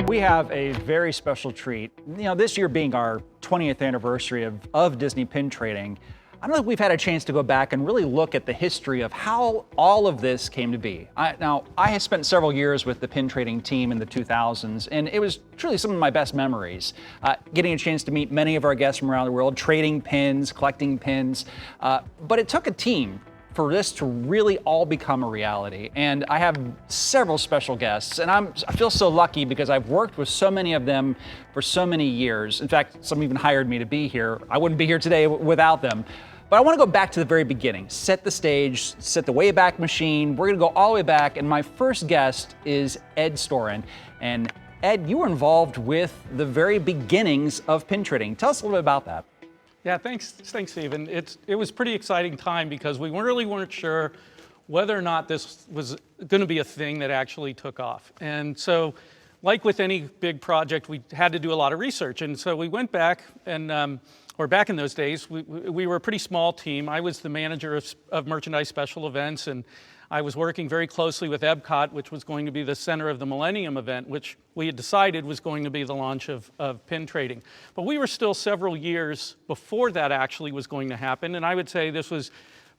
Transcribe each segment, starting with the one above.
We have a very special treat. This year being our 20th anniversary of Disney pin trading, I don't know if we've had a chance to go back and really look at the history of how all of this came to be. I have spent several years with the pin trading team in the 2000s, and it was truly some of my best memories. Getting a chance to meet many of our guests from around the world, trading pins, collecting pins. But it took a team for this to really all become a reality. And I have several special guests, and I feel so lucky because I've worked with so many of them for so many years. In fact, some even hired me to be here. I wouldn't be here today without them. But I want to go back to the very beginning, set the stage, set the Wayback Machine. We're going to go all the way back, and my first guest is Ed Storin. And Ed, you were involved with the very beginnings of pin trading. Tell us a little bit about that. Yeah, thanks, Stephen. It was a pretty exciting time because we really weren't sure whether or not this was going to be a thing that actually took off. And so, like with any big project, we had to do a lot of research. And so we went back and, back in those days, we were a pretty small team. I was the manager of merchandise special events, and I was working very closely with Epcot, which was going to be the center of the Millennium event, which we had decided was going to be the launch of pin trading. But we were still several years before that actually was going to happen, and I would say this was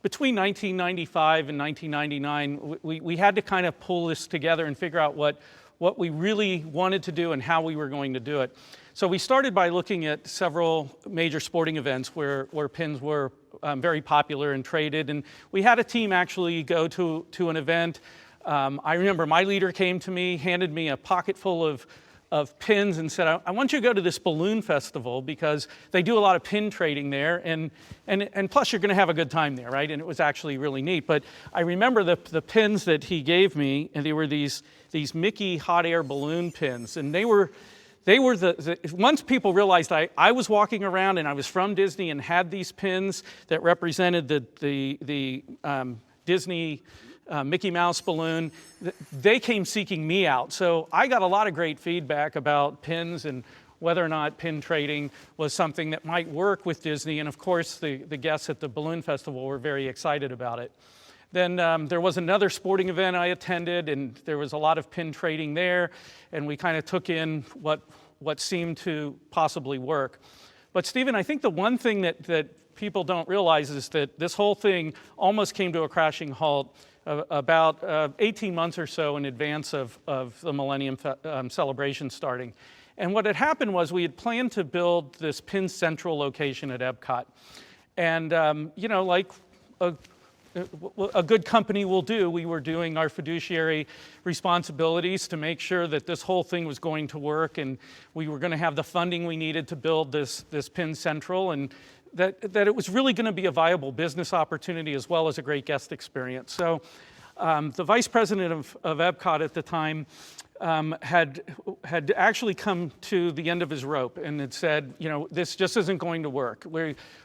between 1995 and 1999. We had to kind of pull this together and figure out what we really wanted to do and how we were going to do it. So we started by looking at several major sporting events where pins were very popular and traded, and we had a team actually go to an event. I remember my leader came to me, handed me a pocket full of pins and said, I want you to go to this balloon festival because they do a lot of pin trading there, and plus you're going to have a good time there, right? And it was actually really neat. But I remember the pins that he gave me, and they were these Mickey hot air balloon pins, and they were once people realized I was walking around and I was from Disney and had these pins that represented the Disney Mickey Mouse balloon, they came seeking me out. So I got a lot of great feedback about pins and whether or not pin trading was something that might work with Disney. And of course, the guests at the Balloon Festival were very excited about it. Then there was another sporting event I attended, and there was a lot of pin trading there, and we kind of took in what seemed to possibly work. But Stephen, I think the one thing that people don't realize is that this whole thing almost came to a crashing halt about 18 months or so in advance of the Millennium celebration starting. And what had happened was we had planned to build this Pin Central location at Epcot. And, like a good company will do, we were doing our fiduciary responsibilities to make sure that this whole thing was going to work, and we were going to have the funding we needed to build this Pin Central, and that it was really going to be a viable business opportunity as well as a great guest experience. So the vice president of Epcot at the time had actually come to the end of his rope and had said, this just isn't going to work.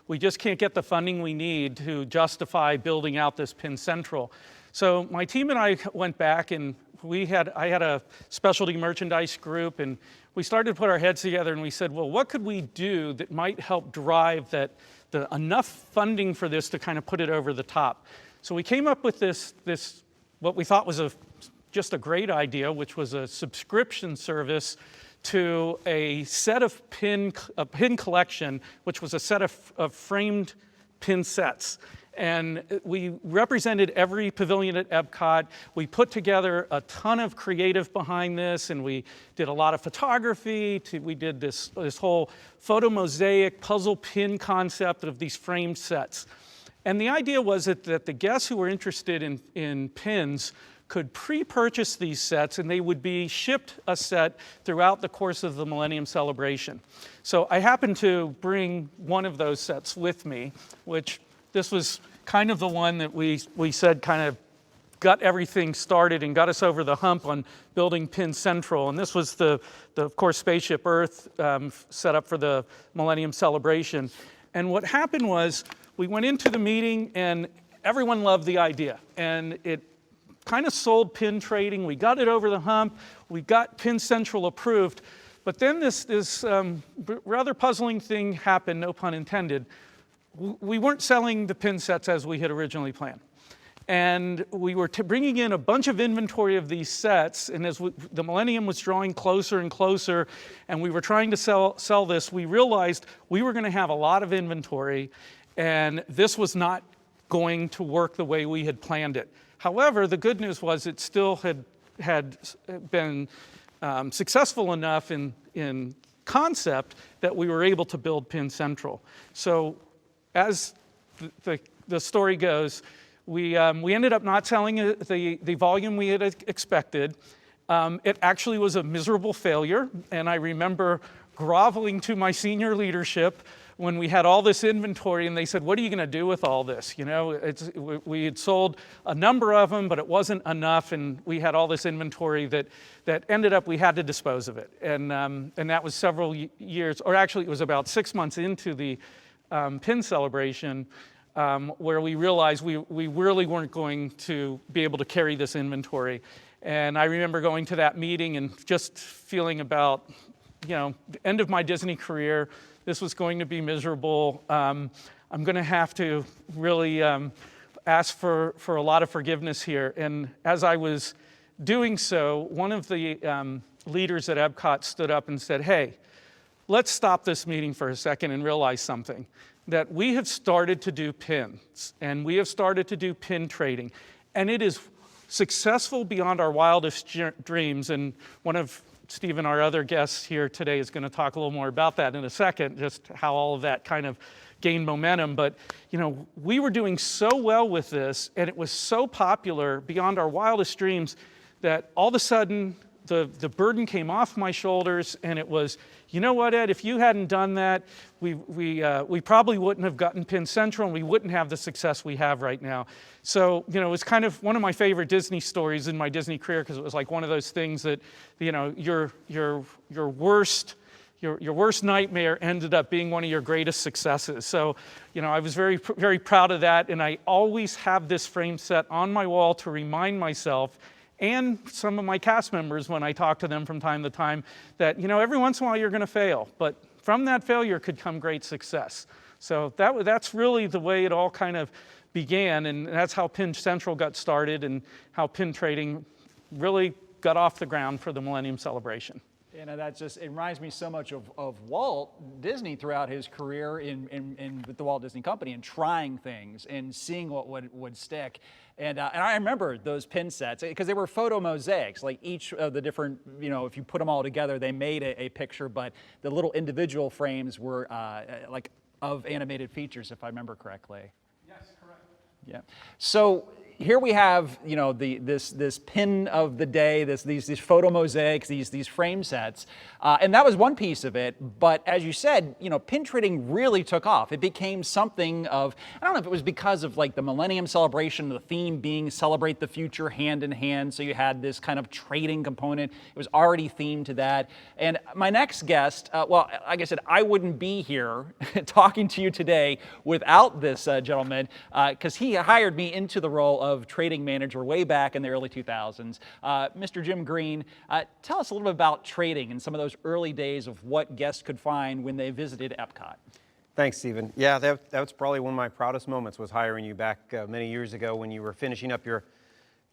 We just can't get the funding we need to justify building out this Pin Central. So my team and I went back, and I had a specialty merchandise group, and we started to put our heads together and we said, well, what could we do that might help drive enough funding for this to kind of put it over the top? So we came up with this what we thought was just a great idea, which was a subscription service to a pin collection, which was a set of framed pin sets. And we represented every pavilion at Epcot. We put together a ton of creative behind this, and we did a lot of photography. We did this whole photo mosaic puzzle pin concept of these framed sets. And the idea was that the guests who were interested in pins could pre-purchase these sets, and they would be shipped a set throughout the course of the Millennium celebration. So I happened to bring one of those sets with me, which this was kind of the one that we said kind of got everything started and got us over the hump on building Pin Central. And this was of course, Spaceship Earth set up for the Millennium celebration. And what happened was we went into the meeting and everyone loved the idea. And it kind of sold pin trading. We got it over the hump. We got Pin Central approved. But then this rather puzzling thing happened, no pun intended. We weren't selling the pin sets as we had originally planned. And we were bringing in a bunch of inventory of these sets, and as the millennium was drawing closer and closer, and we were trying to sell this, we realized we were going to have a lot of inventory, and this was not going to work the way we had planned it. However, the good news was it still had been successful enough in concept that we were able to build Pin Central. So as the story goes, we ended up not selling the volume we had expected. It actually was a miserable failure, and I remember groveling to my senior leadership when we had all this inventory, and they said, "What are you going to do with all this?" You know, we had sold a number of them, but it wasn't enough, and we had all this inventory that ended up we had to dispose of it, and that was several years, or actually it was about 6 months into the Pin celebration, where we realized we really weren't going to be able to carry this inventory. And I remember going to that meeting and just feeling about, you know, the end of my Disney career. This was going to be miserable. I'm going to have to really ask for a lot of forgiveness here. And as I was doing so, one of the leaders at Epcot stood up and said, "Hey, let's stop this meeting for a second and realize something, that we have started to do pins, and we have started to do pin trading, and it is successful beyond our wildest dreams." And one of Stephen, our other guest here today, is going to talk a little more about that in a second, just how all of that kind of gained momentum. But, you know, we were doing so well with this, and it was so popular beyond our wildest dreams, that all of a sudden the burden came off my shoulders, and it was, you know what, Ed, if you hadn't done that, we probably wouldn't have gotten Pin Central, and we wouldn't have the success we have right now. So, you know, it's kind of one of my favorite Disney stories in my Disney career, because it was like one of those things that, you know, your worst nightmare ended up being one of your greatest successes. So, you know, I was very, very proud of that, and I always have this frame set on my wall to remind myself, and some of my cast members when I talk to them from time to time, that, you know, every once in a while you're going to fail, but from that failure could come great success. So that's really the way it all kind of began, and that's how Pin Central got started, and how pin trading really got off the ground for the Millennium Celebration. You know, that just, it reminds me so much of Walt Disney throughout his career with the Walt Disney Company, and trying things and seeing what would stick. And I remember those pin sets, because they were photo mosaics, like each of the different, you know, if you put them all together, they made a picture, but the little individual frames were like of animated features, if I remember correctly. Yes, correct. Yeah. So here we have, you know, this pin of the day, these photo mosaics, these frame sets, and that was one piece of it. But as you said, you know, pin trading really took off. It became something of, I don't know if it was because of like the Millennium Celebration, the theme being celebrate the future hand in hand. So you had this kind of trading component. It was already themed to that. And my next guest, well, like I said, I wouldn't be here talking to you today without this gentleman, because he hired me into the role of trading manager way back in the early 2000s. Mr. Jim Green, tell us a little bit about trading and some of those early days of what guests could find when they visited Epcot. Thanks, Stephen. Yeah, that was probably one of my proudest moments, was hiring you back many years ago when you were finishing up your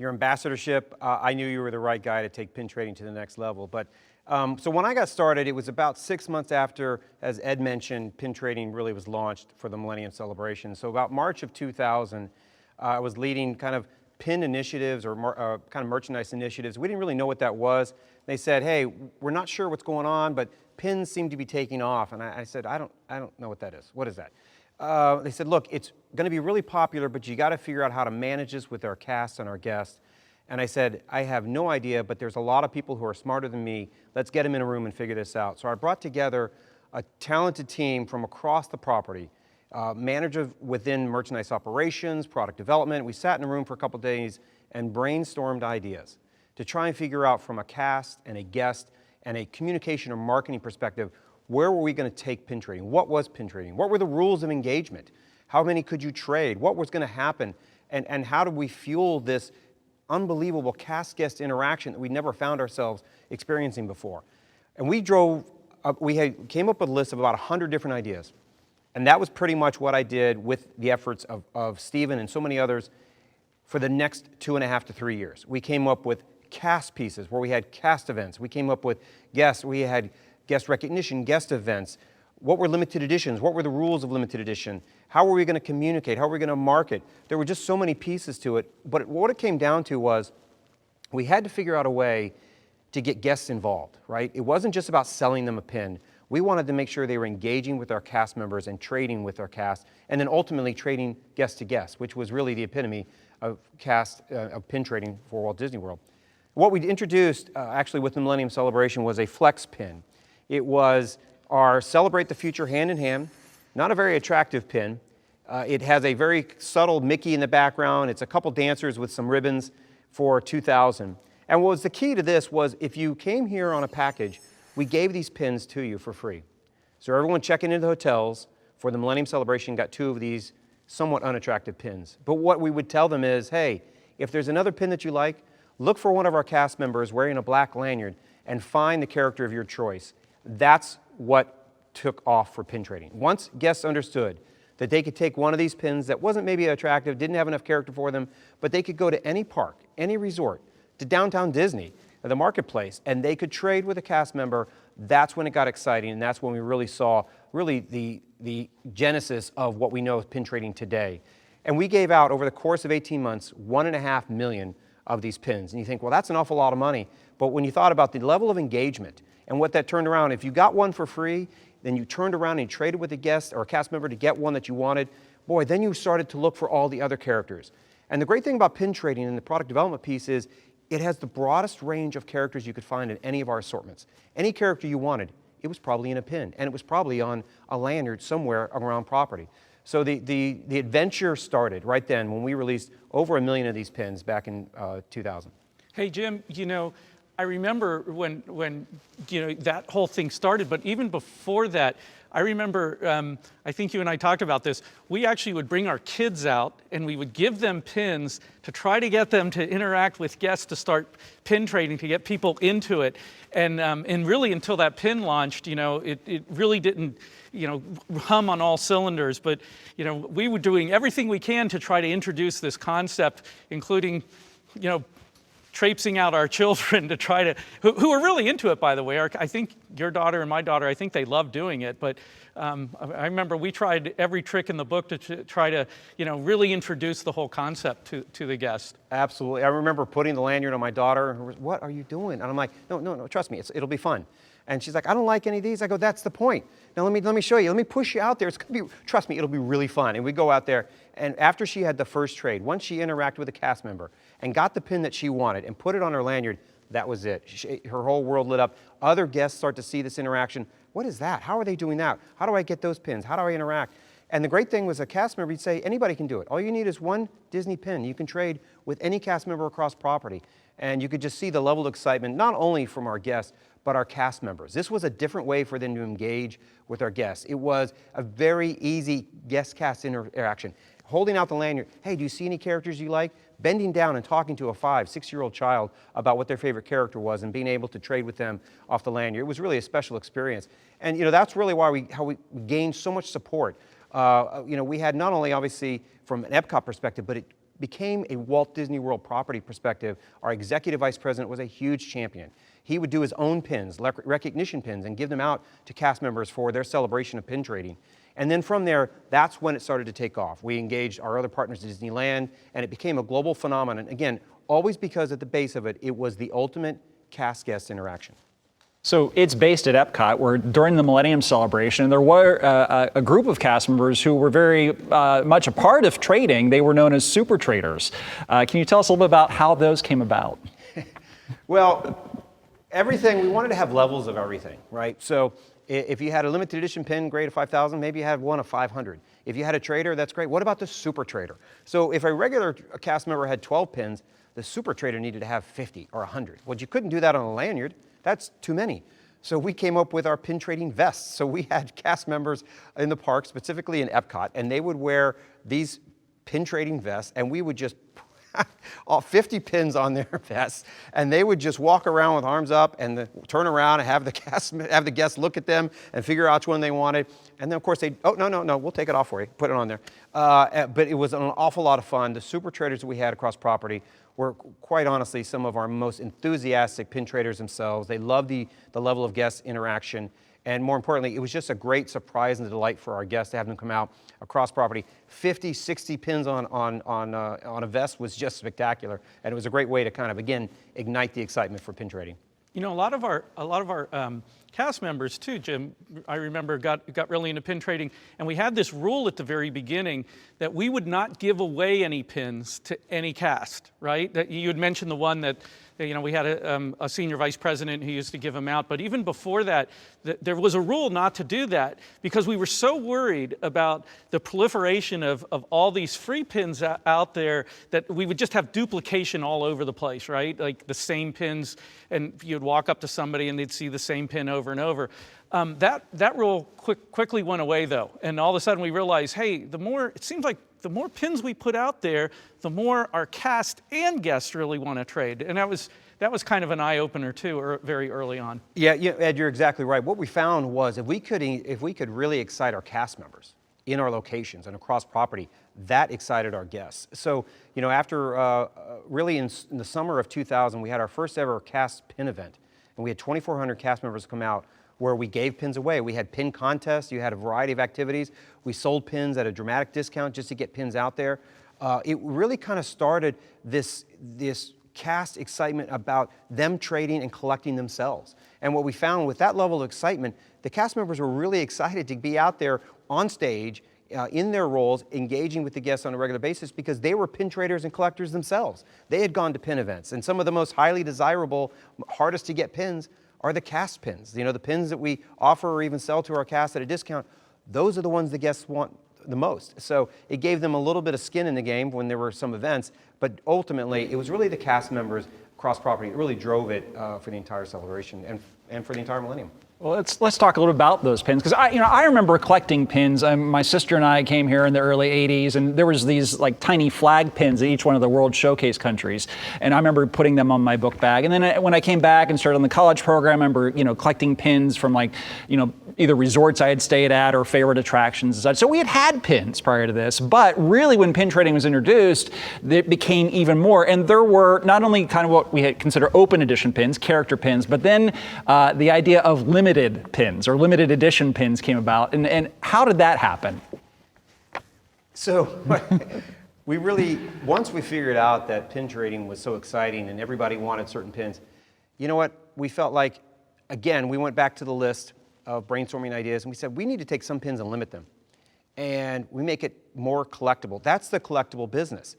ambassadorship. I knew you were the right guy to take pin trading to the next level. But so when I got started, it was about 6 months after, as Ed mentioned, pin trading really was launched for the Millennium Celebration. So about March of 2000, I was leading kind of pin initiatives, or kind of merchandise initiatives. We didn't really know what that was. They said, "Hey, we're not sure what's going on, but pins seem to be taking off." And I said, I don't know what that is. What is that? They said, "Look, it's going to be really popular, but you got to figure out how to manage this with our cast and our guests." And I said, "I have no idea, but there's a lot of people who are smarter than me. Let's get them in a room and figure this out." So I brought together a talented team from across the property. Manager within merchandise operations, product development. We sat in a room for a couple days and brainstormed ideas to try and figure out, from a cast and a guest and a communication or marketing perspective, where were we going to take pin trading? What was pin trading? What were the rules of engagement? How many could you trade? What was going to happen? And how did we fuel this unbelievable cast-guest interaction that we never found ourselves experiencing before? And we came up with a list of about 100 different ideas. And that was pretty much what I did with the efforts of Stephen and so many others. for the next 2.5 to 3 years. We came up with cast pieces where we had cast events. We came up with guests. We had guest recognition, guest events. What were limited editions? What were the rules of limited edition? How were we going to communicate? How were we going to market? There were just so many pieces to it. But what it came down to was we had to figure out a way to get guests involved, right? It wasn't just about selling them a pin. We wanted to make sure they were engaging with our cast members and trading with our cast, and then ultimately trading guest to guest, which was really the epitome of of pin trading for Walt Disney World. What we introduced actually with the Millennium Celebration was a flex pin. It was our Celebrate the Future hand in hand, not a very attractive pin. It has a very subtle Mickey in the background. It's a couple dancers with some ribbons for 2000. And what was the key to this was if you came here on a package, we gave these pins to you for free. So everyone checking into the hotels for the Millennium Celebration got 2 of these somewhat unattractive pins. But what we would tell them is, hey, if there's another pin that you like, look for one of our cast members wearing a black lanyard and find the character of your choice. That's what took off for pin trading. Once guests understood that they could take one of these pins that wasn't maybe attractive, didn't have enough character for them, but they could go to any park, any resort, to downtown Disney, the marketplace, and they could trade with a cast member, that's when it got exciting, and that's when we really saw the genesis of what we know as pin trading today. And we gave out, over the course of 18 months, 1.5 million of these pins. And you think, well, that's an awful lot of money. But when you thought about the level of engagement and what that turned around, if you got one for free, then you turned around and you traded with a guest or a cast member to get one that you wanted, boy, then you started to look for all the other characters. And the great thing about pin trading and the product development piece is it has the broadest range of characters you could find in any of our assortments. Any character you wanted, it was probably in a pin, and it was probably on a lanyard somewhere around property. So the adventure started right then when we released over 1 million of these pins back in 2000. Hey, Jim, I remember when that whole thing started, but even before that, I remember, I think you and I talked about this, we actually would bring our kids out and we would give them pins to try to get them to interact with guests to start pin trading, to get people into it. And really until that pin launched, it really didn't, hum on all cylinders, but, we were doing everything we can to try to introduce this concept, including, traipsing out our children to try to, who are really into it, by the way. I think your daughter and my daughter, I think they love doing it, but I remember we tried every trick in the book to try to, really introduce the whole concept to the guest. Absolutely. I remember putting the lanyard on my daughter, and her was, what are you doing? And I'm like, no, trust me, it'll be fun. And she's like, I don't like any of these. I go, that's the point. Now let me show you. Let me push you out there. It's gonna be, trust me, it'll be really fun. And we go out there, and after she had the first trade, once she interacted with a cast member and got the pin that she wanted and put it on her lanyard, that was it. Her whole world lit up. Other guests start to see this interaction. What is that? How are they doing that? How do I get those pins? How do I interact? And the great thing was a cast member, you'd say, anybody can do it. All you need is one Disney pin. You can trade with any cast member across property. And you could just see the level of excitement, not only from our guests, but our cast members. This was a different way for them to engage with our guests. It was a very easy guest-cast interaction. Holding out the lanyard, hey, do you see any characters you like? Bending down and talking to a 5-, 6-year-old child about what their favorite character was and being able to trade with them off the lanyard. It was really a special experience. And that's really why how we gained so much support. We had not only obviously from an Epcot perspective, but it became a Walt Disney World property perspective. Our executive vice president was a huge champion. He would do his own pins, recognition pins, and give them out to cast members for their celebration of pin trading. And then from there, that's when it started to take off. We engaged our other partners at Disneyland, and it became a global phenomenon. Again, always because at the base of it, it was the ultimate cast-guest interaction. So it's based at Epcot, where during the Millennium Celebration, there were a group of cast members who were very much a part of trading. They were known as super traders. Can you tell us a little bit about how those came about? Well, we wanted to have levels of everything, right? So if you had a limited edition pin, great, at 5,000, maybe you had one of 500. If you had a trader, that's great. What about the super trader? So if a regular cast member had 12 pins, the super trader needed to have 50 or 100. Well, you couldn't do that on a lanyard. That's too many. So we came up with our pin trading vests. So we had cast members in the park, specifically in Epcot, and they would wear these pin trading vests, and we would just all 50 pins on their vests, and they would just walk around with arms up and turn around and have the guests look at them and figure out which one they wanted. And then, of course, they'd, oh, no, we'll take it off for you, put it on there. But it was an awful lot of fun. The super traders that we had across property were, quite honestly, some of our most enthusiastic pin traders themselves. They loved the level of guest interaction. And more importantly, it was just a great surprise and delight for our guests to have them come out across property. 50, 60 pins on a vest was just spectacular. And it was a great way to kind of, again, ignite the excitement for pin trading. You know, a lot of our cast members too, Jim, I remember got really into pin trading, and we had this rule at the very beginning that we would not give away any pins to any cast, right? That you had mentioned the one that, you know, we had a senior vice president who used to give them out, but even before that, there was a rule not to do that because we were so worried about the proliferation of all these free pins out there that we would just have duplication all over the place, right? Like the same pins, and you'd walk up to somebody and they'd see the same pin over and over. That rule quickly went away though, and all of a sudden we realized, hey, it seems like the more pins we put out there, the more our cast and guests really want to trade. And that was kind of an eye-opener too, very early on. Yeah, Ed, you're exactly right. What we found was if we could really excite our cast members in our locations and across property, that excited our guests. So, you know, after really in the summer of 2000, we had our first ever cast pin event, and we had 2,400 cast members come out, where we gave pins away. We had pin contests, you had a variety of activities. We sold pins at a dramatic discount just to get pins out there. It really kind of started this cast excitement about them trading and collecting themselves. And what we found with that level of excitement, the cast members were really excited to be out there on stage in their roles, engaging with the guests on a regular basis because they were pin traders and collectors themselves. They had gone to pin events, and some of the most highly desirable, hardest to get pins are the cast pins. You know, the pins that we offer or even sell to our cast at a discount, those are the ones the guests want the most. So it gave them a little bit of skin in the game when there were some events, but ultimately it was really the cast members across property that really drove it for the entire celebration and for the entire millennium. Well, let's talk a little about those pins, because I remember collecting pins. My sister and I came here in the early '80s, and there was these like tiny flag pins in each one of the World Showcase countries, and I remember putting them on my book bag. And then when I came back and started on the college program, I remember collecting pins from either resorts I had stayed at or favorite attractions and such. So we had pins prior to this, but really when pin trading was introduced, it became even more. And there were not only kind of what we had consider open edition pins, character pins, but then the idea of limited pins or limited edition pins came about. And how did that happen? So we really, once we figured out that pin trading was so exciting and everybody wanted certain pins, you know what? We felt like, again, we went back to the list of brainstorming ideas and we said, we need to take some pins and limit them. And we make it more collectible. That's the collectible business.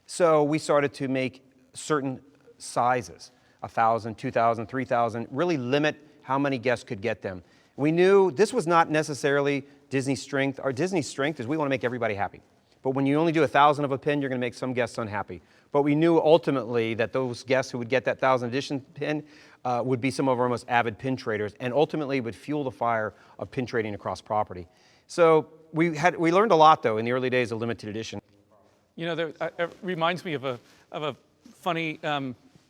So we started to make certain sizes, 1,000, 2,000, 3,000, really limit how many guests could get them. We knew this was not necessarily Disney's strength. Our Disney's strength is we want to make everybody happy. But when you only do 1,000 of a pin, you're going to make some guests unhappy. But we knew ultimately that those guests who would get that 1,000 edition pin would be some of our most avid pin traders, and ultimately would fuel the fire of pin trading across property. So we learned a lot though in the early days of limited edition. You know, it reminds me of a funny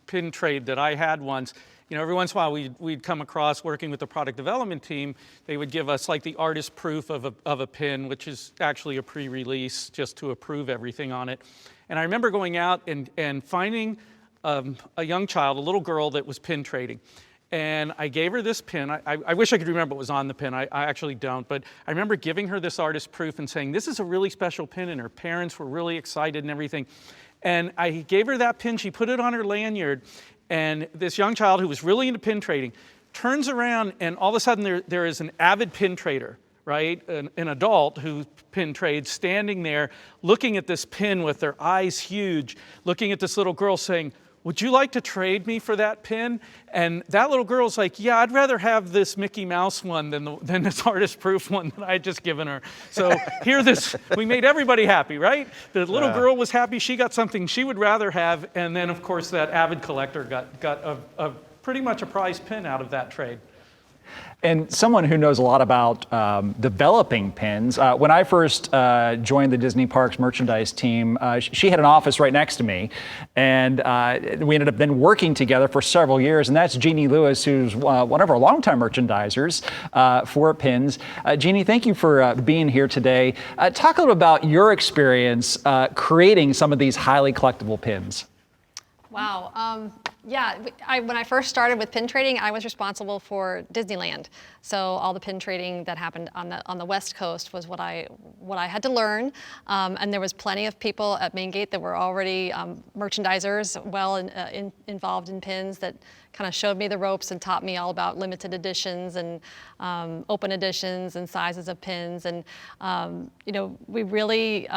pin trade that I had once. You know, every once in a while we'd come across, working with the product development team, they would give us like the artist proof of a pin, which is actually a pre-release just to approve everything on it. And I remember going out and finding a young child, a little girl that was pin trading. And I gave her this pin. I wish I could remember what was on the pin. I actually don't. But I remember giving her this artist proof and saying, this is a really special pin. And her parents were really excited and everything. And I gave her that pin. She put it on her lanyard. And this young child who was really into pin trading turns around, and all of a sudden there is an avid pin trader, right? An adult who pin trades, standing there looking at this pin with their eyes huge, looking at this little girl saying, would you like to trade me for that pin? And that little girl's like, yeah, I'd rather have this Mickey Mouse one than this artist proof one that I had just given her. So we made everybody happy, right? The little girl was happy, she got something she would rather have, and then of course that avid collector got pretty much a prize pin out of that trade. And someone who knows a lot about developing pins, when I first joined the Disney Parks merchandise team, she had an office right next to me, and we ended up then working together for several years, and that's Jeannie Lewis, who's one of our longtime merchandisers for pins. Jeannie, thank you for being here today. Talk a little about your experience creating some of these highly collectible pins. Wow. Yeah, when I first started with pin trading, I was responsible for Disneyland. So all the pin trading that happened on the West Coast was what I had to learn. And there was plenty of people at Main Gate that were already merchandisers, involved in pins, that kind of showed me the ropes and taught me all about limited editions and open editions and sizes of pins. And we really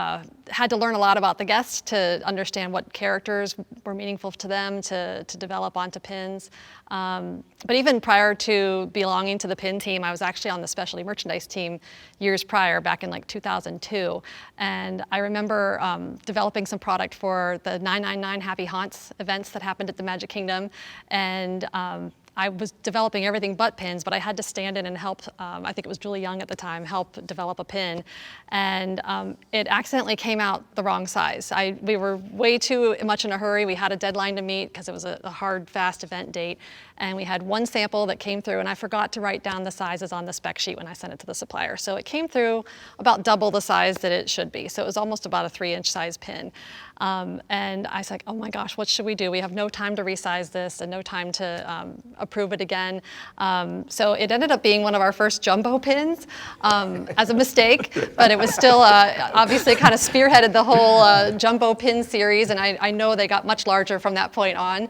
had to learn a lot about the guests to understand what characters were meaningful to them to develop onto pins. But even prior to belonging to the pin team, I was actually on the specialty merchandise team years prior, back in like 2002. And I remember developing some product for the 999 Happy Haunts events that happened at the Magic Kingdom. And I was developing everything but pins, but I had to stand in and help, I think it was Julie Young at the time, help develop a pin. And it accidentally came out the wrong size. We were way too much in a hurry. We had a deadline to meet because it was a hard, fast event date. And we had one sample that came through, and I forgot to write down the sizes on the spec sheet when I sent it to the supplier. So it came through about double the size that it should be. So it was almost about a 3-inch size pin. And I was like, oh my gosh, what should we do? We have no time to resize this and no time to approve it again. So it ended up being one of our first jumbo pins as a mistake, but it was still obviously kind of spearheaded the whole jumbo pin series, and I know they got much larger from that point on.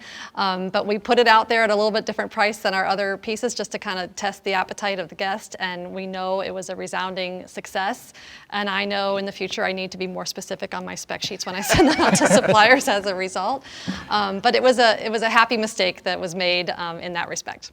But we put it out there at a little bit different price than our other pieces just to kind of test the appetite of the guest, and we know it was a resounding success. And I know in the future I need to be more specific on my spec sheets when I send them out to suppliers as a result. But it was a happy mistake that was made in that respect.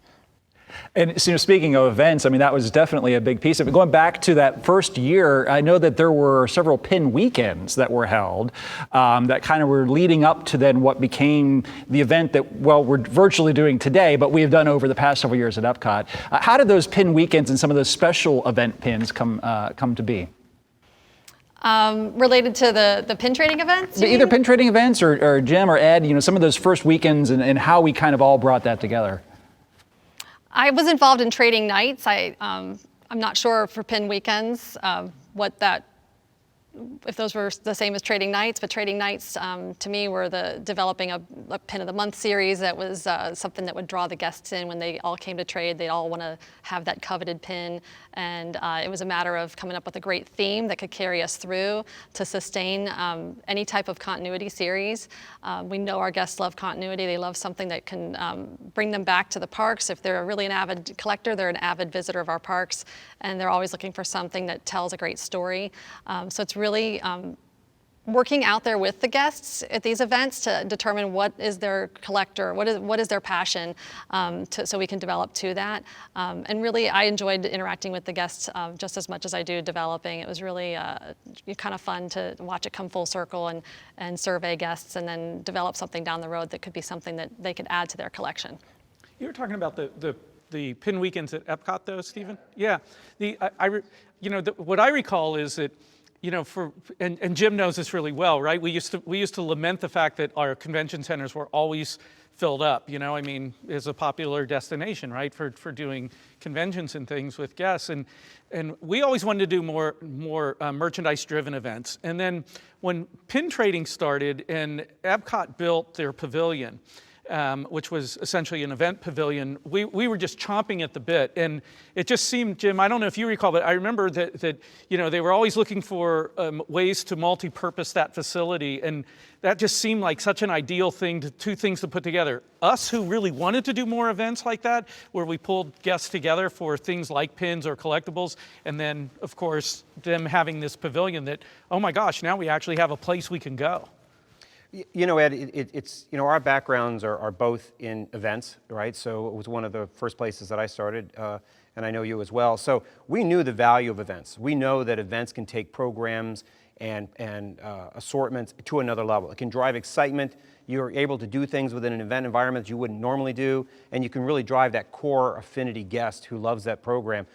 And so, speaking of events, I mean, that was definitely a big piece of it. Going back to that first year, I know that there were several pin weekends that were held that kind of were leading up to then what became the event that, well, we're virtually doing today, but we have done over the past several years at Epcot. How did those pin weekends and some of those special event pins come to be? Related to the pin trading events? Either pin trading events or Jim or Ed, some of those first weekends and how we kind of all brought that together. I was involved in trading nights. I'm not sure for pin weekends if those were the same as trading nights, but trading nights to me were developing a pin of the month series that was something that would draw the guests in when they all came to trade. They'd all want to have that coveted pin, and it was a matter of coming up with a great theme that could carry us through to sustain any type of continuity series. We know our guests love continuity. They love something that can bring them back to the parks. If they're really an avid collector, they're an avid visitor of our parks, and they're always looking for something that tells a great story. So it's really working out there with the guests at these events to determine what is their collector, what is their passion, so we can develop to that. And really, I enjoyed interacting with the guests just as much as I do developing. It was really kind of fun to watch it come full circle and survey guests and then develop something down the road that could be something that they could add to their collection. You were talking about the pin weekends at Epcot, though, Stephen? Yeah. What I recall is that, and Jim knows this really well, right? We used to lament the fact that our convention centers were always filled up. It's a popular destination, right, for doing conventions and things with guests, and we always wanted to do more merchandise-driven events. And then when pin trading started and Epcot built their pavilion, which was essentially an event pavilion, we were just chomping at the bit. And it just seemed, Jim, I don't know if you recall, but I remember that they were always looking for ways to multi-purpose that facility. And that just seemed like such an ideal thing, two things to put together. Us, who really wanted to do more events like that, where we pulled guests together for things like pins or collectibles. And then, of course, them having this pavilion that, oh my gosh, now we actually have a place we can go. Ed, it's our backgrounds are both in events, right? So it was one of the first places that I started, and I know you as well. So we knew the value of events. We know that events can take programs and assortments to another level. It can drive excitement. You're able to do things within an event environment that you wouldn't normally do, and you can really drive that core affinity guest who loves that program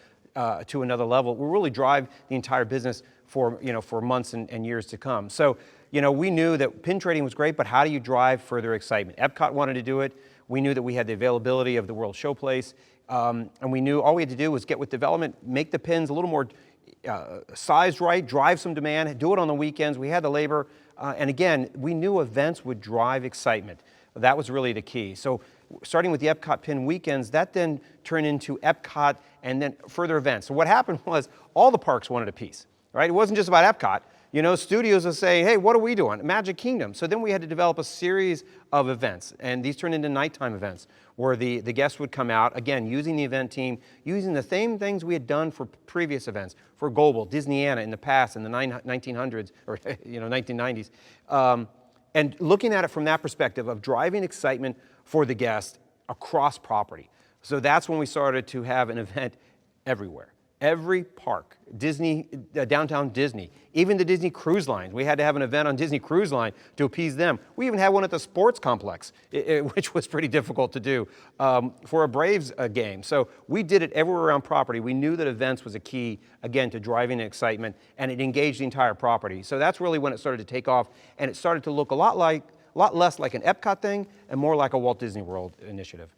to another level. It will really drive the entire business for months and years to come. So we knew that pin trading was great, but how do you drive further excitement? Epcot wanted to do it. We knew that we had the availability of the World Showplace, and we knew all we had to do was get with development, make the pins a little more sized right, drive some demand, do it on the weekends. We had the labor, and again, we knew events would drive excitement. That was really the key. So starting with the Epcot Pin Weekends, that then turned into Epcot and then further events. So what happened was all the parks wanted a piece, right? It wasn't just about Epcot. Studios were saying, hey, what are we doing? Magic Kingdom. So then we had to develop a series of events, and these turned into nighttime events where the guests would come out, again, using the event team, using the same things we had done for previous events, for Global, Disneyana in the past, in the 1900s, or 1990s, and looking at it from that perspective of driving excitement for the guest across property. So that's when we started to have an event everywhere. Every park, Disney, downtown Disney, even the Disney Cruise Lines. We had to have an event on Disney Cruise Line to appease them. We even had one at the sports complex, which was pretty difficult to do for a Braves game. So we did it everywhere around property. We knew that events was a key, again, to driving excitement, and it engaged the entire property. So that's really when it started to take off, and it started to look a lot less like an Epcot thing and more like a Walt Disney World initiative.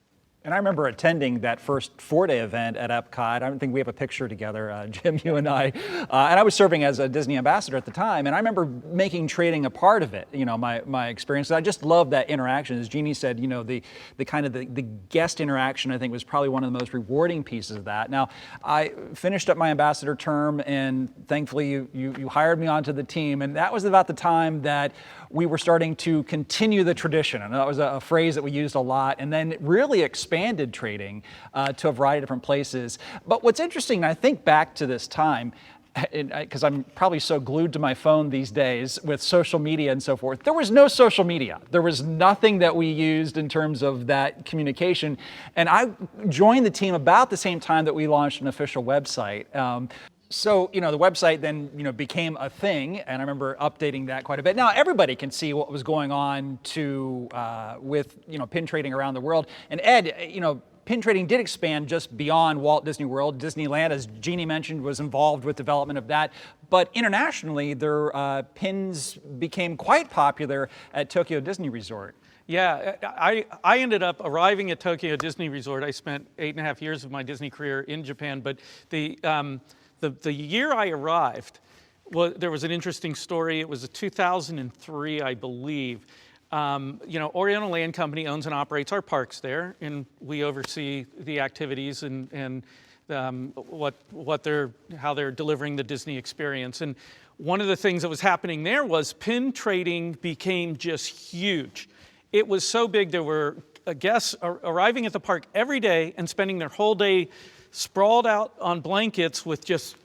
And I remember attending that first 4-day event at Epcot. I don't think we have a picture together, Jim, you and I. And I was serving as a Disney ambassador at the time, and I remember making trading a part of it, my experience. And I just loved that interaction. As Jeannie said, the kind of the guest interaction, I think, was probably one of the most rewarding pieces of that. Now, I finished up my ambassador term, and thankfully you hired me onto the team, and that was about the time that we were starting to continue the tradition. And that was a phrase that we used a lot, and then really expanded trading to a variety of different places. But what's interesting, and I think back to this time, because I'm probably so glued to my phone these days with social media and so forth, there was no social media. There was nothing that we used in terms of that communication. And I joined the team about the same time that we launched an official website. So, the website then, became a thing, and I remember updating that quite a bit. Now, everybody can see what was going on with pin trading around the world. And Ed, pin trading did expand just beyond Walt Disney World. Disneyland, as Jeannie mentioned, was involved with development of that. But internationally, their pins became quite popular at Tokyo Disney Resort. Yeah, I ended up arriving at Tokyo Disney Resort. I spent 8.5 years of my Disney career in Japan, but the year I arrived, there was an interesting story. It was 2003, I believe. Oriental Land Company owns and operates our parks there, and we oversee the activities and how they're delivering the Disney experience. And one of the things that was happening there was pin trading became just huge. It was so big, there were guests arriving at the park every day and spending their whole day sprawled out on blankets with just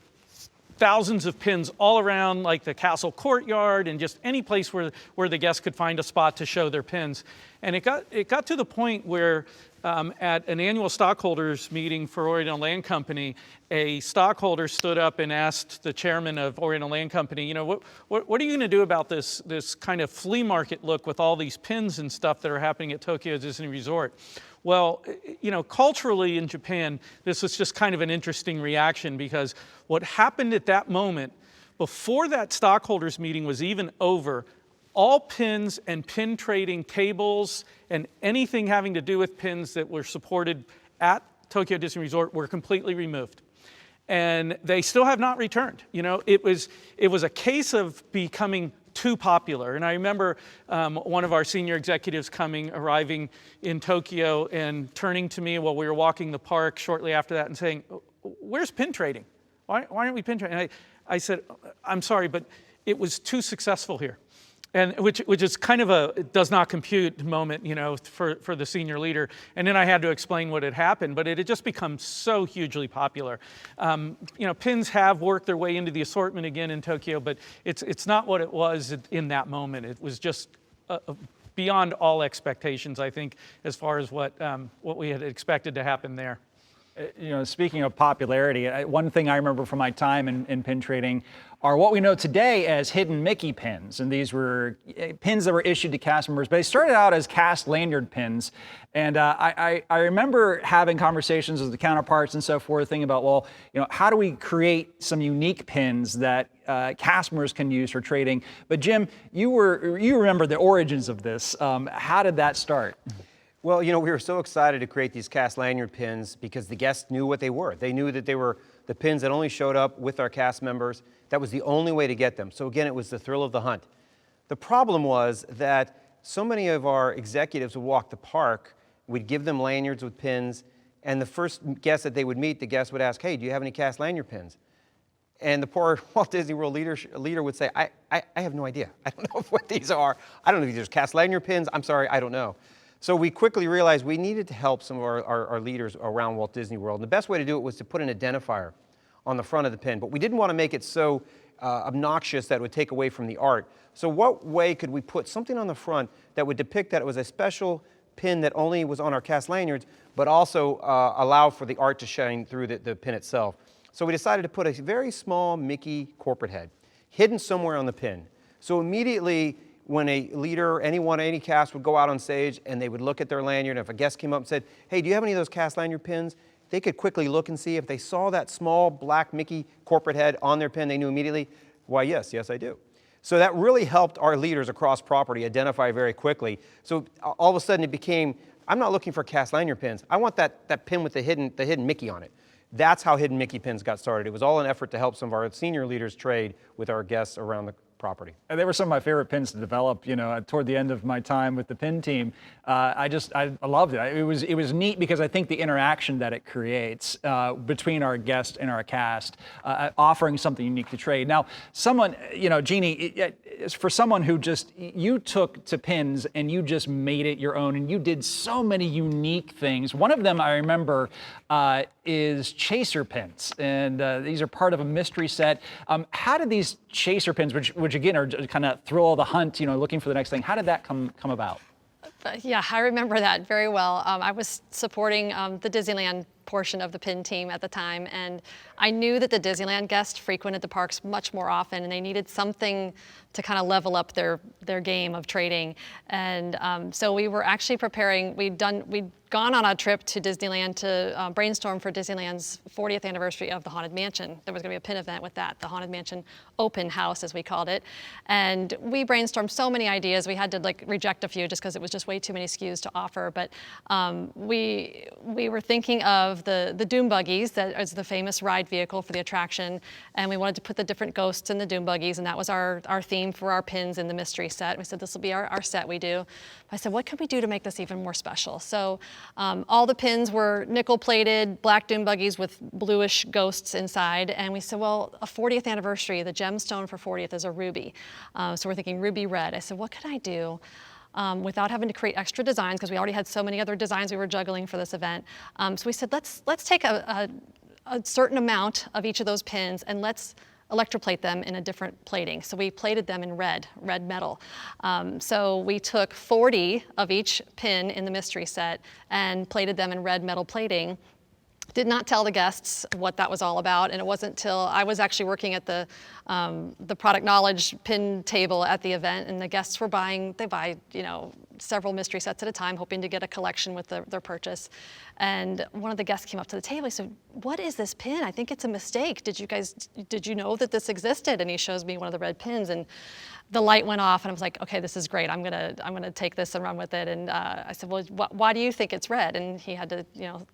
thousands of pins all around, like the castle courtyard and just any place where the guests could find a spot to show their pins. And it got to the point where at an annual stockholders meeting for Oriental Land Company, a stockholder stood up and asked the chairman of Oriental Land Company, what are you going to do about this kind of flea market look with all these pins and stuff that are happening at Tokyo Disney Resort? Well, culturally in Japan, this was just kind of an interesting reaction, because what happened at that moment, before that stockholders meeting was even over, all pins and pin trading tables and anything having to do with pins that were supported at Tokyo Disney Resort were completely removed. And they still have not returned. It was a case of becoming too popular. And I remember one of our senior executives arriving in Tokyo and turning to me while we were walking the park shortly after that and saying, "Where's pin trading? Why aren't we pin trading?" And I said, "I'm sorry, but it was too successful here." And which is kind of a does not compute moment, for the senior leader. And then I had to explain what had happened, but it had just become so hugely popular. Pins have worked their way into the assortment again in Tokyo, but it's not what it was in that moment. It was just beyond all expectations, I think, as far as what we had expected to happen there. Speaking of popularity, one thing I remember from my time in pin trading are what we know today as hidden Mickey pins. And these were pins that were issued to cast members, but they started out as cast lanyard pins. And I remember having conversations with the counterparts and so forth, thinking about, well, how do we create some unique pins that cast members can use for trading? But Jim, you remember the origins of this. How did that start? Well, we were so excited to create these cast lanyard pins because the guests knew what they were. They knew that they were the pins that only showed up with our cast members. That was the only way to get them. So again, it was the thrill of the hunt. The problem was that so many of our executives would walk the park, we'd give them lanyards with pins, and the first guest that they would meet, the guest would ask, hey, do you have any cast lanyard pins? And the poor Walt Disney World leader would say, I have no idea. I don't know what these are. I don't know if these are cast lanyard pins. I'm sorry, I don't know. So we quickly realized we needed to help some of our leaders around Walt Disney World. And the best way to do it was to put an identifier on the front of the pin. But we didn't want to make it so obnoxious that it would take away from the art. So what way could we put something on the front that would depict that it was a special pin that only was on our cast lanyards, but also allow for the art to shine through the pin itself? So we decided to put a very small Mickey corporate head hidden somewhere on the pin. So immediately, when a leader, any cast would go out on stage and they would look at their lanyard, and if a guest came up and said, hey, do you have any of those cast lanyard pins? They could quickly look and see if they saw that small black Mickey corporate head on their pin, they knew immediately, why, yes, I do. So that really helped our leaders across property identify very quickly. So all of a sudden it became, I'm not looking for cast lanyard pins. I want that pin with the hidden Mickey on it. That's how hidden Mickey pins got started. It was all an effort to help some of our senior leaders trade with our guests around the property. And they were some of my favorite pins to develop, toward the end of my time with the pin team. I loved it. It was neat because I think the interaction that it creates between our guest and our cast, offering something unique to trade. Now, someone, Jeannie, for someone who you took to pins and you just made it your own and you did so many unique things. One of them I remember is chaser pins. And these are part of a mystery set. How did these chaser pins, which again are kind of thrill of the hunt, looking for the next thing, how did that come about? Yeah, I remember that very well. I was supporting the Disneyland portion of the pin team at the time, and I knew that the Disneyland guests frequented the parks much more often, and they needed something to kind of level up their game of trading. And so we were actually preparing. We'd gone on a trip to Disneyland to brainstorm for Disneyland's 40th anniversary of the Haunted Mansion. There was going to be a pin event with that, the Haunted Mansion Open House, as we called it. And we brainstormed so many ideas. We had to reject a few just because it was just way too many SKUs to offer. But we were thinking of the Doom Buggies, that is the famous ride vehicle for the attraction. And we wanted to put the different ghosts in the Doom Buggies, and that was our theme for our pins in the mystery set. We said, this will be our set we do. I said, what can we do to make this even more special? So all the pins were nickel-plated, black Doom Buggies with bluish ghosts inside. And we said, well, a 40th anniversary, the gemstone for 40th is a ruby. So we're thinking ruby red. I said, what could I do without having to create extra designs, because we already had so many other designs we were juggling for this event. So we said, let's take a certain amount of each of those pins and let's electroplate them in a different plating. So we plated them in red metal. So we took 40 of each pin in the mystery set and plated them in red metal plating. Did not tell the guests what that was all about, and it wasn't till I was actually working at the product knowledge pin table at the event, and the guests were they buy several mystery sets at a time, hoping to get a collection with their purchase. And one of the guests came up to the table. He said, "What is this pin? I think it's a mistake. Did you know that this existed?" And he shows me one of the red pins, and the light went off, and I was like, "Okay, this is great. I'm gonna take this and run with it." And I said, "Well, why do you think it's red?" And he had to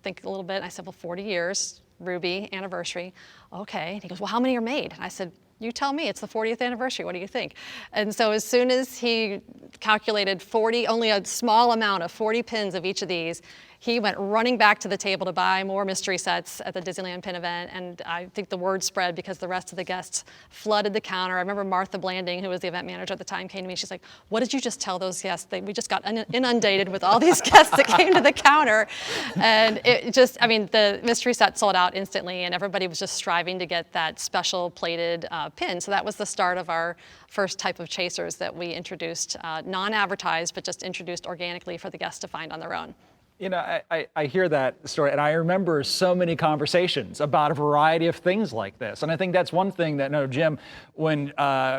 think a little bit. And I said, "Well, 40 years, ruby anniversary." Okay. And he goes, "Well, how many are made?" And I said, "You tell me. It's the 40th anniversary. What do you think?" And so as soon as he calculated only a small amount of 40 pins of each of these, he went running back to the table to buy more mystery sets at the Disneyland Pin event, and I think the word spread because the rest of the guests flooded the counter. I remember Martha Blanding, who was the event manager at the time, came to me. She's like, "What did you just tell those guests? We just got inundated with all these guests that came to the counter." And the mystery set sold out instantly, and everybody was just striving to get that special plated pin. So that was the start of our first type of chasers that we introduced, non-advertised, but just introduced organically for the guests to find on their own. You know, I hear that story, and I remember so many conversations about a variety of things like this. And I think that's one thing that, no, Jim, when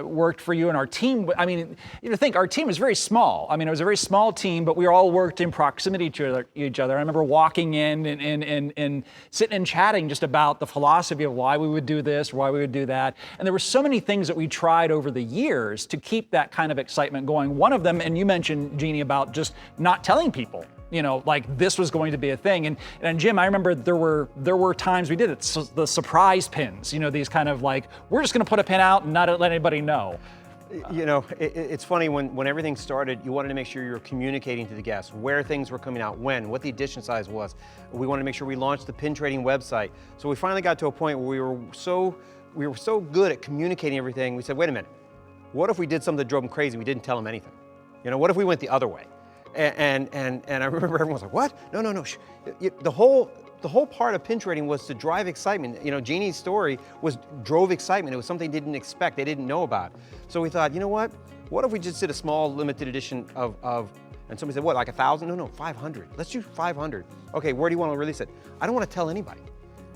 worked for you and our team, I mean, you know, think our team was very small. I mean, it was a very small team, but we all worked in proximity to each other. I remember walking in and sitting and chatting just about the philosophy of why we would do this, why we would do that. And there were so many things that we tried over the years to keep that kind of excitement going. One of them, and you mentioned, Jeannie, about just not telling people, you know, like this was going to be a thing. And Jim, I remember there were times we did it, so the surprise pins, you know, these kind of like, we're just going to put a pin out and not let anybody know. You know, it's funny, when everything started, you wanted to make sure you were communicating to the guests where things were coming out, when, what the edition size was. We wanted to make sure we launched the pin trading website. So we finally got to a point where we were so good at communicating everything, we said, wait a minute, what if we did something that drove them crazy? We didn't tell them anything. You know, what if we went the other way? And I remember everyone was like, what? No. The whole part of pin trading was to drive excitement. You know, Jeannie's story drove excitement. It was something they didn't expect, they didn't know about. So we thought, you know what? What if we just did a small limited edition of and somebody said, what, like 1,000? No, 500. Let's do 500. Okay, where do you want to release it? I don't want to tell anybody.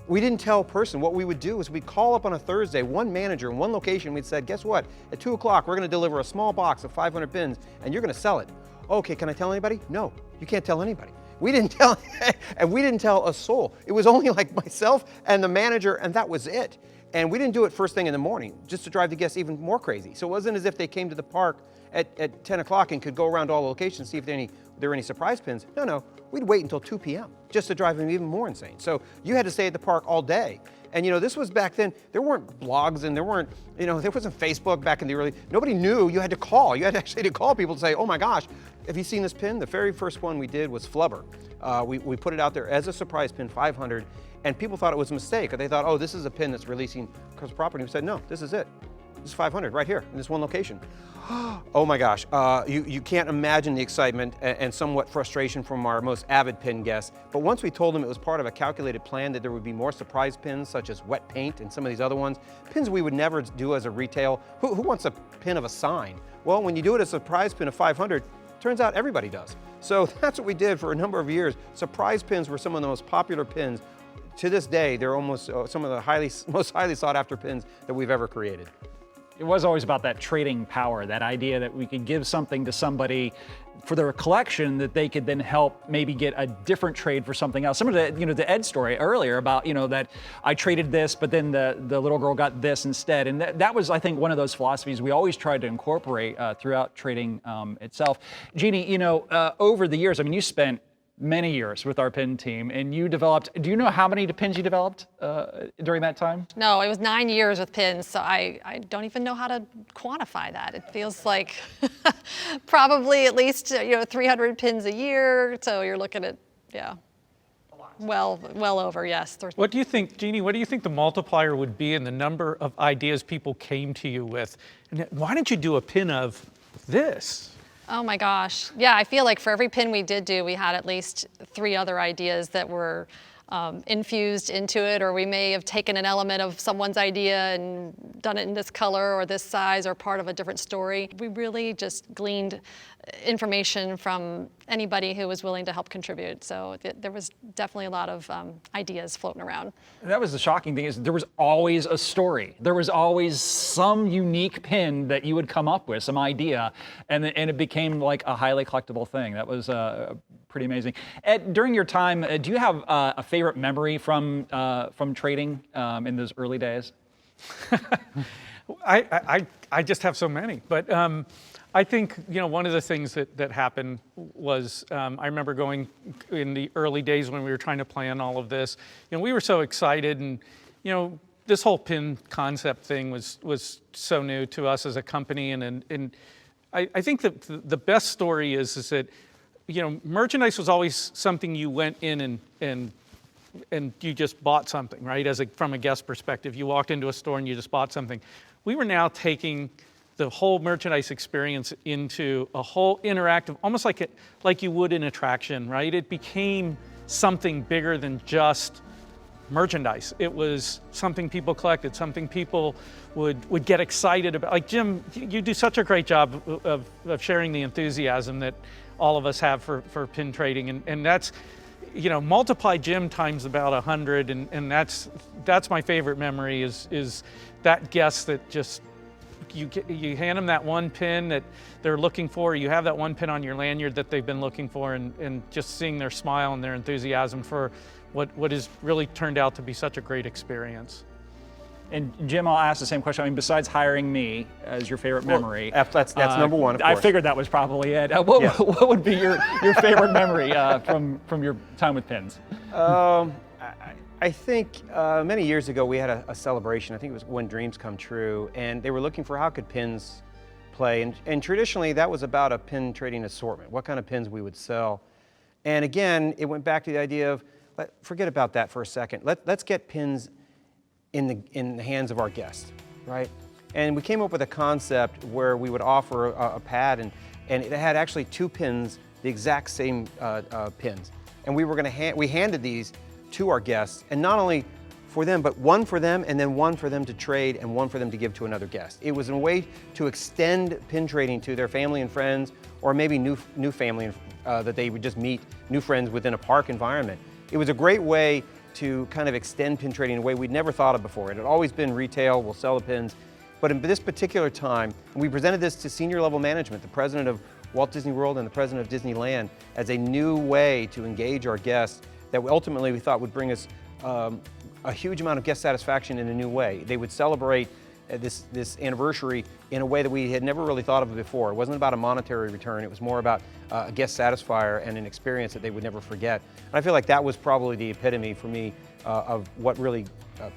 We didn't tell a person. What we would do is we'd call up on a Thursday, one manager in one location. We'd said, guess what? At 2 o'clock, we're going to deliver a small box of 500 pins, and you're going to sell it. Okay, can I tell anybody? No, you can't tell anybody. We didn't tell, and we didn't tell a soul. It was only like myself and the manager, and that was it. And we didn't do it first thing in the morning, just to drive the guests even more crazy. So it wasn't as if they came to the park at 10 o'clock and could go around all the locations, see if there were any surprise pins. No, we'd wait until 2 p.m. just to drive them even more insane. So you had to stay at the park all day. And you know, this was back then, there weren't blogs and there wasn't Facebook back in the early, nobody knew. You had to call. You had actually to call people to say, oh my gosh, have you seen this pin? The very first one we did was Flubber. We put it out there as a surprise pin, 500, and people thought it was a mistake. They thought, oh, this is a pin that's releasing because of property. We said, no, this is it. This is 500 right here in this one location. Oh my gosh, you can't imagine the excitement and somewhat frustration from our most avid pin guests. But once we told them it was part of a calculated plan, that there would be more surprise pins such as wet paint and some of these other ones, pins we would never do as a retail. Who wants a pin of a sign? Well, when you do it as a surprise pin of 500, turns out everybody does. So that's what we did for a number of years. Surprise pins were some of the most popular pins. To this day, they're almost some of the most highly sought after pins that we've ever created. It was always about that trading power, that idea that we could give something to somebody for their collection that they could then help maybe get a different trade for something else. Similar to, you know, the Ed story earlier about, you know, that I traded this, but then the little girl got this instead. And that was, I think, one of those philosophies we always tried to incorporate throughout trading itself. Jeannie, you know, over the years, I mean, you spent many years with our pin team, and you developed, do you know how many pins you developed during that time? No, it was 9 years with pins, so I don't even know how to quantify that. It feels like probably at least 300 pins a year, so you're looking at, yeah, well over, yes. What do you think, Jeannie, what do you think the multiplier would be in the number of ideas people came to you with? And why didn't you do a pin of this? Oh my gosh. Yeah, I feel like for every pin we did do, we had at least 3 other ideas that were infused into it, or we may have taken an element of someone's idea and done it in this color or this size or part of a different story. We really just gleaned information from anybody who was willing to help contribute. So there was definitely a lot of ideas floating around. That was the shocking thing, is there was always a story. There was always some unique pin that you would come up with, some idea, and it became like a highly collectible thing. That was pretty amazing. Ed, during your time, do you have a favorite memory from trading in those early days? I just have so many, but I think, you know, one of the things that happened was I remember going in the early days when we were trying to plan all of this. You know, we were so excited, and you know, this whole pin concept thing was so new to us as a company, and I think that the best story is that, you know, merchandise was always something you went in and you just bought something, right? From a guest perspective, you walked into a store and you just bought something. We were now taking the whole merchandise experience into a whole interactive, almost like you would an attraction, right? It became something bigger than just merchandise. It was something people collected, something people would get excited about. Like Jim, you do such a great job of sharing the enthusiasm that all of us have for pin trading, and that's, you know, multiply Jim times about 100, and that's my favorite memory is that guest that just, you hand them that one pin that they're looking for, you have that one pin on your lanyard that they've been looking for, and just seeing their smile and their enthusiasm for what has really turned out to be such a great experience. And Jim, I'll ask the same question. I mean, besides hiring me as your favorite memory, that's number one, of course. I figured that was probably it. What would be your favorite memory from your time with pins? I think many years ago we had a celebration. I think it was When Dreams Come True, and they were looking for how could pins play. And traditionally that was about a pin trading assortment, what kind of pins we would sell. And again, it went back to the idea of, forget about that for a second. Let's get pins in the hands of our guests, right? And we came up with a concept where we would offer a pad, and it had actually two pins, the exact same pins. And we handed these to our guests, and not only for them, but one for them, and then one for them to trade, and one for them to give to another guest. It was a way to extend pin trading to their family and friends, or maybe new family that they would just meet new friends within a park environment. It was a great way to kind of extend pin trading in a way we'd never thought of before. It had always been retail, we'll sell the pins, but in this particular time, we presented this to senior level management, the president of Walt Disney World and the president of Disneyland, as a new way to engage our guests that ultimately we thought would bring us a huge amount of guest satisfaction in a new way. They would celebrate this anniversary in a way that we had never really thought of before. It wasn't about a monetary return, it was more about a guest satisfier and an experience that they would never forget. And I feel like that was probably the epitome for me of what really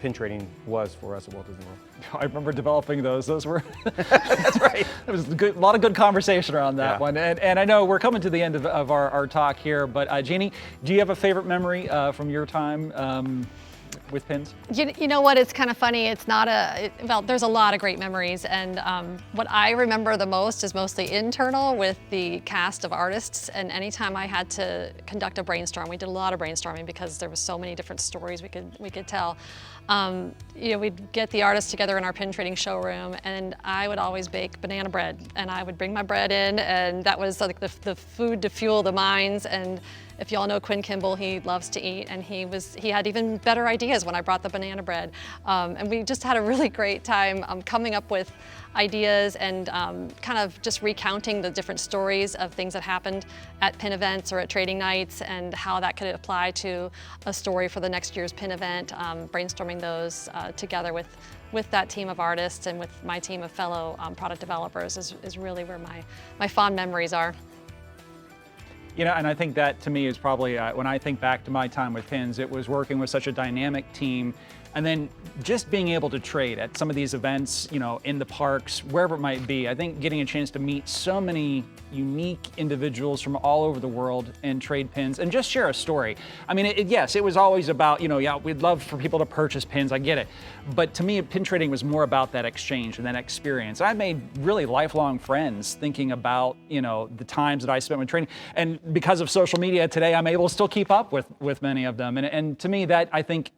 pin trading was for us at Walt Disney World. I remember developing those. Those were, that's right. There was a lot of good conversation around that one. And I know we're coming to the end of our talk here, but Jeannie, do you have a favorite memory from your time with pins? You know what, it's kind of funny. It's not well, there's a lot of great memories, and what I remember the most is mostly internal with the cast of artists, and anytime I had to conduct a brainstorm, we did a lot of brainstorming because there was so many different stories we could tell. You know, we'd get the artists together in our pin trading showroom, and I would always bake banana bread, and I would bring my bread in, and that was like the food to fuel the minds. And if y'all know Quinn Kimball, he loves to eat, and he had even better ideas when I brought the banana bread. And we just had a really great time coming up with ideas and kind of just recounting the different stories of things that happened at pin events or at trading nights, and how that could apply to a story for the next year's pin event, brainstorming those together with that team of artists and with my team of fellow product developers is really where my fond memories are. You know, and I think that to me is probably, when I think back to my time with pins, it was working with such a dynamic team, and then just being able to trade at some of these events, you know, in the parks, wherever it might be. I think getting a chance to meet so many unique individuals from all over the world and trade pins and just share a story. I mean, yes, it was always about, you know, yeah, we'd love for people to purchase pins, I get it. But to me, pin trading was more about that exchange and that experience. I made really lifelong friends thinking about, you know, the times that I spent with trading. And because of social media today, I'm able to still keep up with many of them. And to me, that I think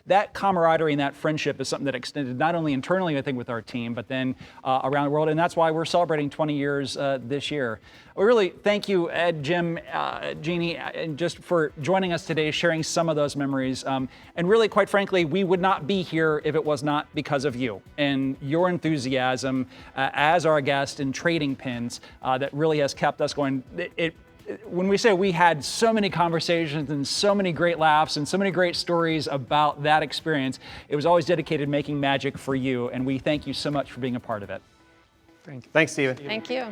that camaraderie and that friendship is something that extended not only internally, I think, with our team, but then around the world. And that's why we're celebrating 20 years this year. We really thank you, Ed, Jim, Jeannie, and just for joining us today, sharing some of those memories. And really, quite frankly, we would not be here if it was not because of you and your enthusiasm as our guest in trading pins that really has kept us going. When we say we had so many conversations and so many great laughs and so many great stories about that experience, it was always dedicated to making magic for you, and we thank you so much for being a part of it. Thanks, Stephen. Thank you.